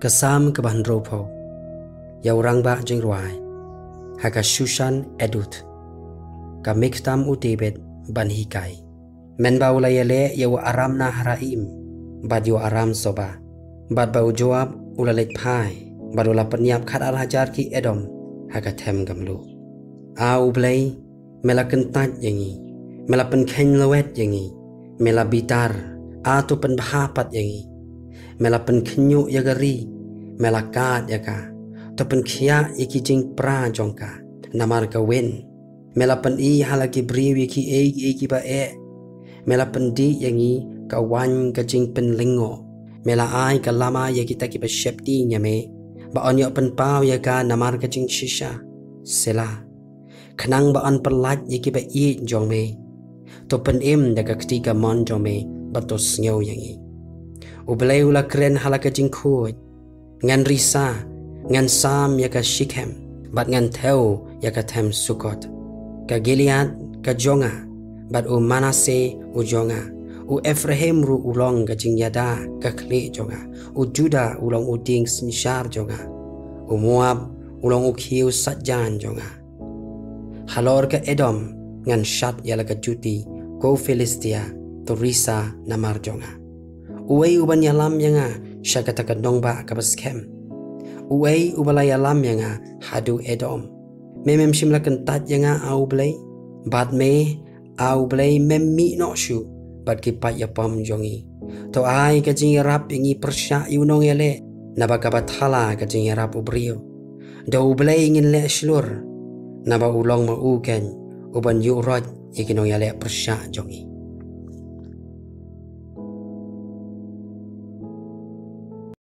Kesam ke Bandropo, ya orang ba jeng ruai, haka Shushan edut, ka miktam utibet ban hikai. Men bau layale ya aram na haraim, bad yo aram soba, bad bau jawab ulalek pai, bad ula penyap khat al hajar ki Edom, haka tem gamlu. Au blay, mela kentat yangi, mela pen ken lawet yangi, mela bitar, atu pen bahapat yangi. Mela pen kenyu yagari, mela kat yaga, to pen kia iki jing pra jongka, namar ka wen. Mela pen i halaki briwi ki egi ba mela pen di yangi ka wan ka jing pen lingo. Mela ai ka lama yagi taki ba shepti nyame, ba onyo pen pau yaga namar ka jing shisha, sela. Kenang ba on pelat yagi ba i jong me, to pen daga ketiga mon jong me, batos ngau yangi. Ublay ula keren halaka jingkut, ngan risa, ngan sam yaka Shikhem, bat ngan teu yaka tem Sukot. Ka Gilead ka jonga, bat u Manase u jonga, u Ephraim ru ulong ka jing Yada ka kli jonga, u Juda ulong u ding Sinshar jonga, u Moab ulong u kiu Satjan jonga. Halor ka Edom ngan Shat yalaka Juti, ko Philistia, to risa namar jonga. Uway uban yalam yanga syakataka dongba kabaskem. Uway ubalay yalam yanga hadu Edom. Memem shimla kentat yanga au blay. Bad me au blay memmi no shu. Bad kipat yapam jongi. To ay kajing yarap yangi persya yunong yale. Nabakabathala kajing yarap ubrio. Da ublay ngin le shlur. Naba ulong mauken. Uban yurod yakinong yale persya jongi.